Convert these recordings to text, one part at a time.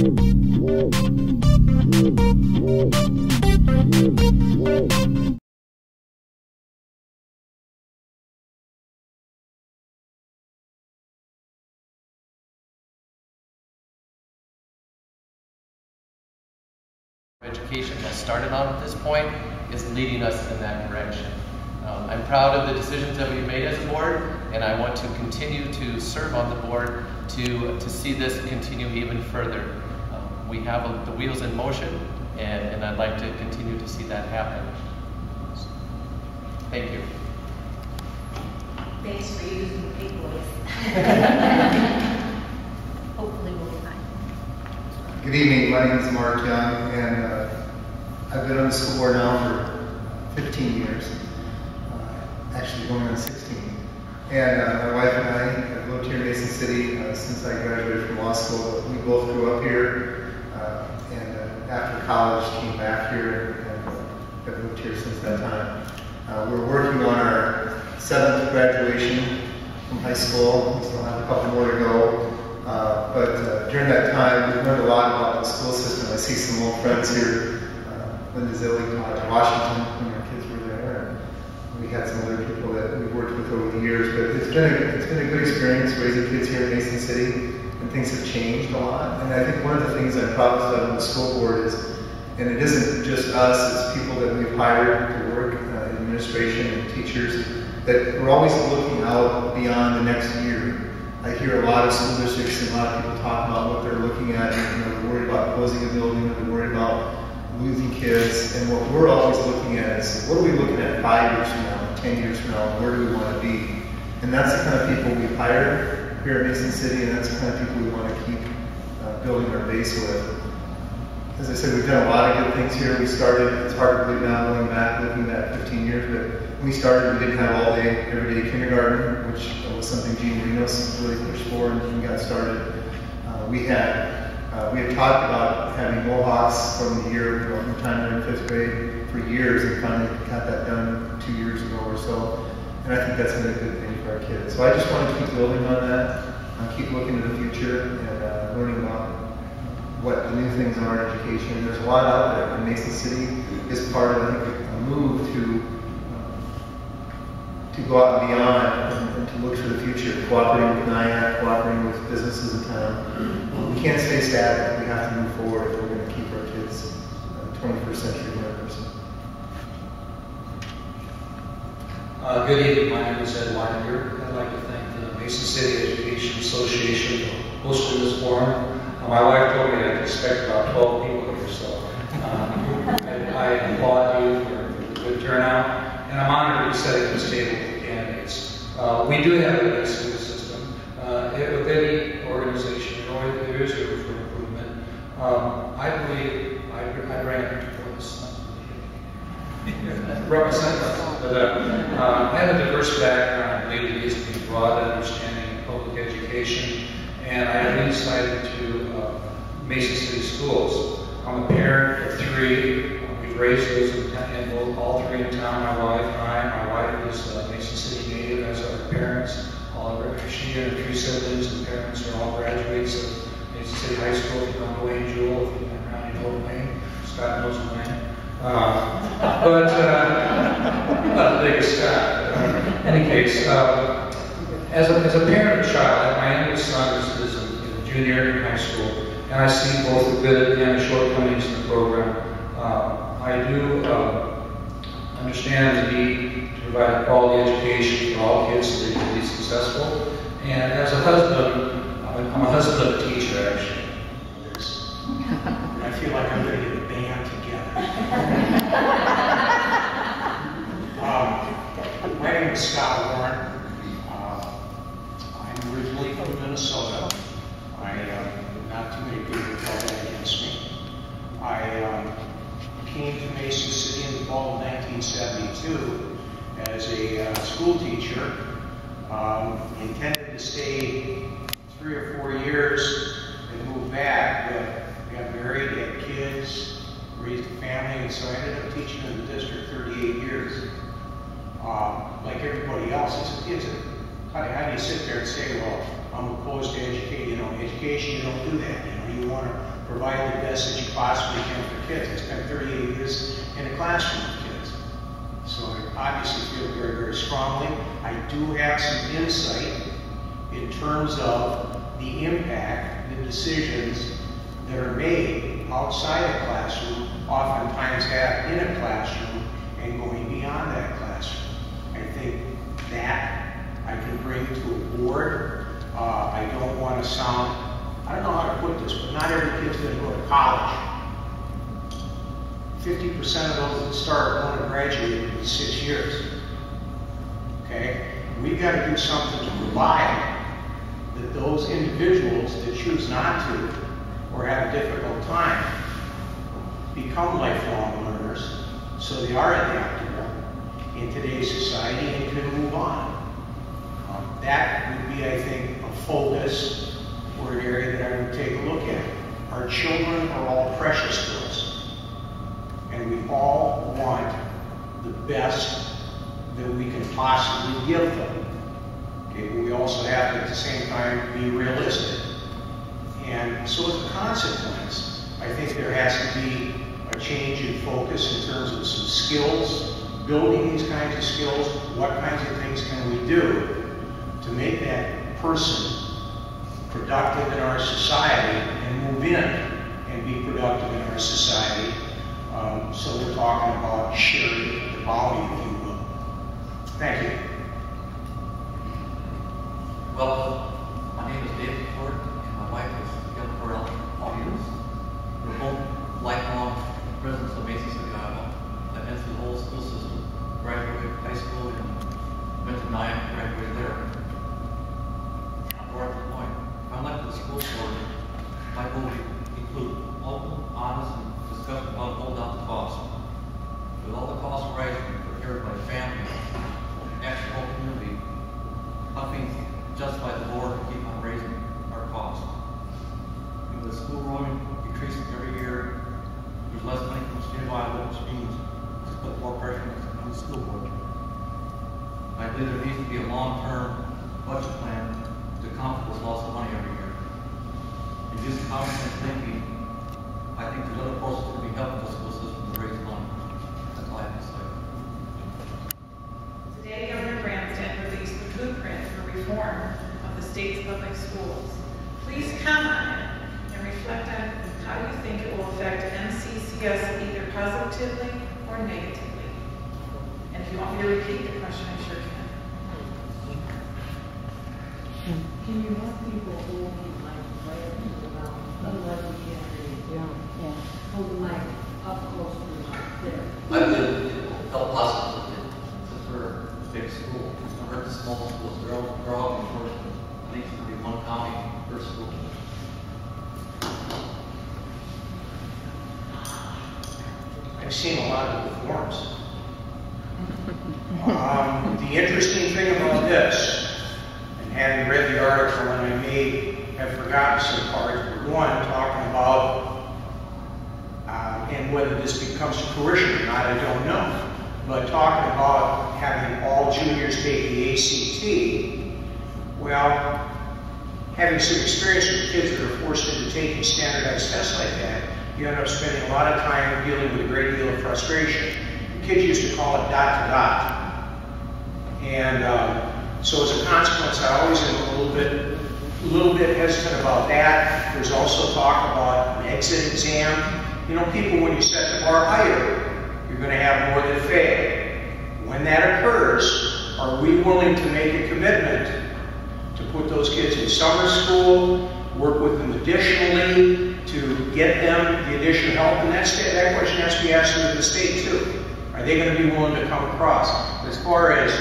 Education has started on at this point is leading us in that direction. I'm proud of the decisions that we've made as a board, and I want to continue to serve on the board to see this continue even further. We have the wheels in motion, and I'd like to continue to see that happen. Thank you. Thanks for using the big voice. Hopefully we'll be fine. Good evening, my name is Mark Young, and I've been on the school board now for 15 years, actually going on 16. And my wife and I have lived here in Mason City since I graduated from law school. We both grew up here, and after college came back here and have moved here since that time. We're working on our 7th graduation from high school. We still have a couple more to go. But during that time, we learned a lot about the school system. I see some old friends here. Linda Zilli taught at Washington when our kids were there. And we had some other people that we worked with over the years. But it's been a good experience raising kids here in Mason City, and things have changed a lot. And I think one of the things I'm proudest of on the school board is, and it isn't just us, it's people that we've hired to work in administration and teachers, that we're always looking out beyond the next year. I hear a lot of school districts and a lot of people talk about what they're looking at. They're worried about closing a building, they're worried about losing kids. And what we're always looking at is, what are we looking at 5 years from now, 10 years from now, where do we want to be? And that's the kind of people we've hired here at Mason City, and that's the kind of people we want to keep building our base with. As I said, we've done a lot of good things here. We started, it's hard to believe now, going back, looking back 15 years, but when we started, we didn't have all-day, everyday kindergarten, which was something Gene Rinos really pushed for and got started. We had talked about having Mohawks from the year, from the time we were in 5th grade for years, and finally got that done 2 years ago or so. And I think that's been a good thing for our kids. So I just want to keep building on that, keep looking to the future, and learning about what the new things are in education. There's a lot out there, and Mason City is part of, I think, a move to go out and beyond and to look for the future, cooperating with NIAC, cooperating with businesses in town. We can't stay static. We have to move forward if we're going to keep our kids 21st century learners. Good evening. My name is Ed Weininger. I'd like to thank the Mason City Education Association for hosting this forum. My wife told me I could expect about 12 people here, so I applaud you for the good turnout. And I'm honored to be setting this table with the candidates. We do have a school system. With any organization, there is room for improvement. I believe I ran for this representative, but I have a diverse background. I believe it gives me a broad understanding of public education, and I have insight into Mason City schools. I'm a parent of 3. We've raised those in all 3 in town, my wife and I. My wife is Mason City native, as are her parents. She and her 3 siblings and parents are all graduates of Mason City High School. If you don't know Wayne Jewell, if you've been around, you know Wayne. Scott knows Wayne. But not the biggest Scott. In any case, as a parent of a child, my youngest son is a junior in high school, and I see both the good and the shortcomings in the program. I do understand the need to provide a quality education for all kids so they can be successful. And as a husband, I'm a husband of a teacher, actually. I feel like I'm going to get a band together. My name is Scott Warren. I'm originally from Minnesota. Not too many people tell that against me. I came to Mason City in the fall of 1972 as a school teacher. Intended to stay 3 or 4 years and move back, but got married, had kids, raised a family, and so I ended up teaching in the district 38 years. Like everybody else, it's how do you sit there and say, well, I'm opposed to education. Education, you don't do that. You want to provide the best that you possibly can for kids. I spent 38 years in a classroom with kids. So I obviously feel very, very strongly. I do have some insight in terms of the impact, the decisions that are made outside a classroom, oftentimes have in a classroom, and going beyond that classroom. I think that I can bring to a board. I don't want to sound, I don't know how to put this, but not every kid's going to go to college. 50% of those that start won't have graduated in 6 years. Okay? We've got to do something to provide that those individuals that choose not to or have a difficult time become lifelong learners, so they are adaptable in today's society and can move on. That would be, I think, a focus or an area that I would take a look at. Our children are all precious to us, and we all want the best that we can possibly give them. Okay, but we also have to, at the same time, be realistic. And so as a consequence, I think there has to be a change in focus in terms of some skills, building these kinds of skills. What kinds of things can we do to make that person productive in our society and move in and be productive in our society? So we're talking about sharing the bounty, if you will. Thank you. Well, my name is David Ford, and my wife is Jennifer Hughes. We're both lifelong residents of Mason City, Iowa. I've been through the whole school system, graduated high school and went to 9, graduated there. More at the point, if I'm elected to the school board, my goal would include open, honest, and discussion about hold out the cost. With all the costs rising for everybody's family, actually whole community, nothing justify the board to keep on raising our costs. With the school enrollment decreasing every year, there's less money from the state of Iowa, which means to put more pressure on the school board. I believe there needs to be a long-term budget plan to account for this loss of money every year. And just common sense thinking, I think there's other forces that can be helping the school system to raise money. That's all I have to say. Today, Governor Branstad released the blueprint for reform of the state's public schools. Please comment on it and reflect on how you think it will affect MCCS either positively or negatively. And if you want me to repeat the question, I sure can. Can you have people hold the mic right up to the mouth? Otherwise we can't hear you. Yeah. Hold the mic up close to the mouth. There. I believe it will help us since we're a big school. It's going to hurt the small schools. They're all important. I think it's going to be one county per school. I've seen a lot of the forms. The interesting thing about this, and having read the article, and I may have forgotten some parts, but one, talking about, and whether this becomes to fruition or not, I don't know, but talking about having all juniors take the ACT, well, having some experience with kids that are forced into taking standardized tests like that, you end up spending a lot of time dealing with a great deal of frustration. The kids used to call it dot to dot. And so as a consequence, I always am a little bit hesitant about that. There's also talk about an exit exam. You know, people, when you set the bar higher, you're going to have more that fail. When that occurs, are we willing to make a commitment to put those kids in summer school, work with them additionally, to get them the additional help? And that question has to be asked of the state too. Are they going to be willing to come across? As far as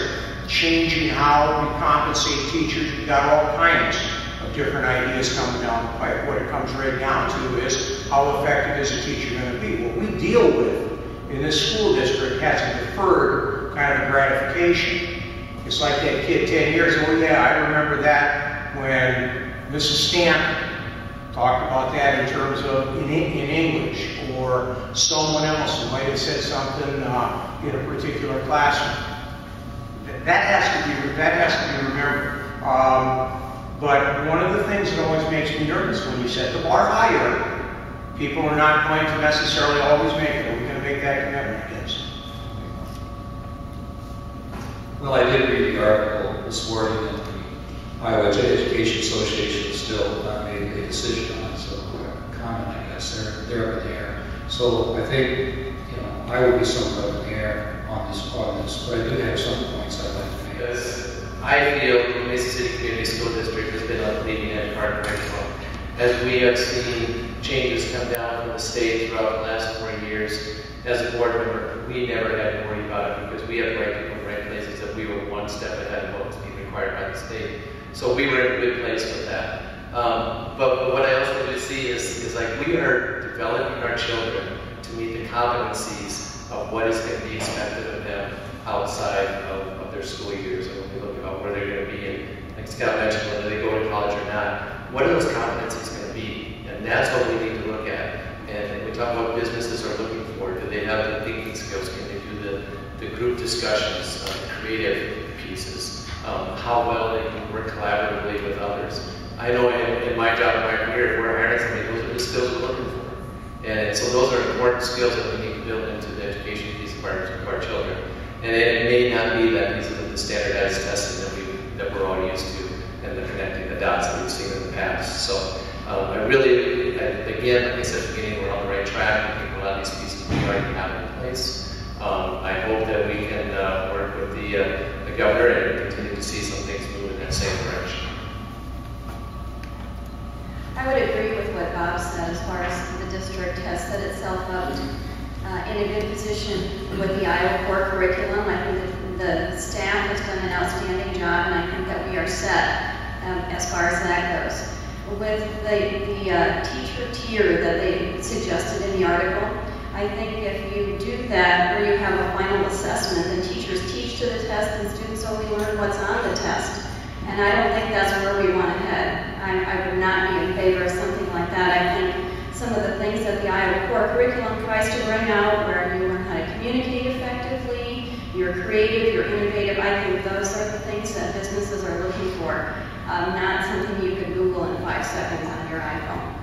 changing how we compensate teachers, we've got all kinds of different ideas coming down the pipe. What it comes right down to is, how effective is a teacher going to be? What we deal with in this school district has a deferred kind of gratification. It's like that kid 10 years, oh yeah, I remember that when Mrs. Stanton talked about that in terms of in English, or someone else who might have said something in a particular classroom. That has to be remembered. But one of the things that always makes me nervous, when you set the bar higher, people are not going to necessarily always make it. Are we going to make that commitment, I guess? Well, I did read the article this morning that the Iowa Education Association still not made a decision on, so comment, I guess, they're up in the air. So I think, you know, I would be somewhat up in the air on this, but I do have some points I'd like to make. I feel the Mesa City Community School District has been on the leading edge of our curriculum. As we have seen changes come down from the state throughout the last 4 years, as a board member, we never had to worry about it because we have the right people in the right places, that we were one step ahead of what was being required by the state. So we were in a good place with that. But what I also do see is like we are developing our children to meet the competencies of what is going to be expected of them outside of their school years. And when we look about where they're going to be, and like Scott mentioned, whether they go to college or not, what are those competencies going to be? And that's what we need to look at. And we talk about businesses are looking for. Do they have the thinking skills? Can they do the group discussions, creative pieces? How well they can work collaboratively with others? I know in my job, in my career, if we're hiring somebody, those are the skills we're looking for. And so those are important skills that we need to build into the education piece of our children. And it may not be that these are the standardized testing that we're all used to, and the connecting the dots that we've seen in the past. So I really, again, like I said at the beginning, we're on the right track. I think a lot of these pieces we already have in place. I hope that we can work with the governor and continue to see some things move in that same direction. I would agree with what Bob said as far as the district has set itself up in a good position with the Iowa core curriculum. I think the staff has done an outstanding job, and I think that we are set as far as that goes. With the teacher tier that they suggested in the article, I think if you do that where you have a final assessment and teachers teach to the test and students only learn what's on the test, and I don't think that's where we want to head. I would not be in favor of something like that. I think some of the things that the Iowa core curriculum tries to bring out, where you learn how to communicate effectively, you're creative, you're innovative, I think those are the things that businesses are looking for, not something you could Google in 5 seconds on your iPhone.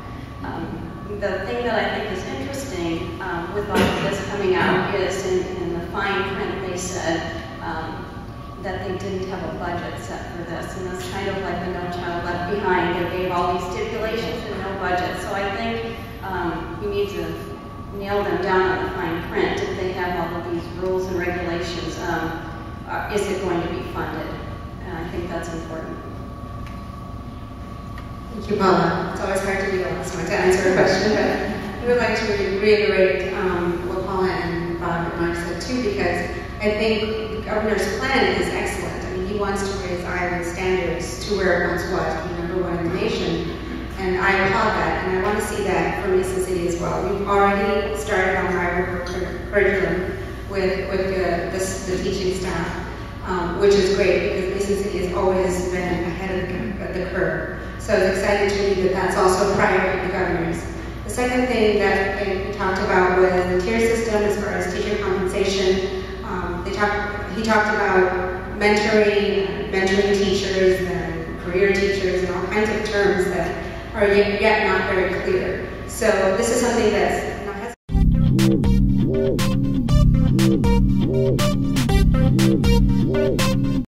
The thing that I think is interesting with all of this coming out is in the fine print they said that they didn't have a budget set for this, and that's kind of like the No Child Left Behind. They gave all these stipulations and no budget. So I think we need to nail them down on the fine print. If they have all of these rules and regulations, is it going to be funded? And I think that's important. Thank you, Paula. It's always hard to be the last one to answer a question, but I would like to reiterate what Paula and Bob and Mark said too, because I think the governor's plan is excellent. I mean, he wants to raise Iowa's standards to where it once was, be #1 in the nation, and I applaud that, and I want to see that for Mesa City as well. We've already started on Iowa curriculum with the teaching staff, which is great because Mesa City has always been ahead of the curve. So it's exciting to me that that's also a priority of the governor's. The second thing that we talked about was the tier system as far as teacher compensation. He talked about mentoring teachers and career teachers and all kinds of terms that are yet not very clear. So this is something that's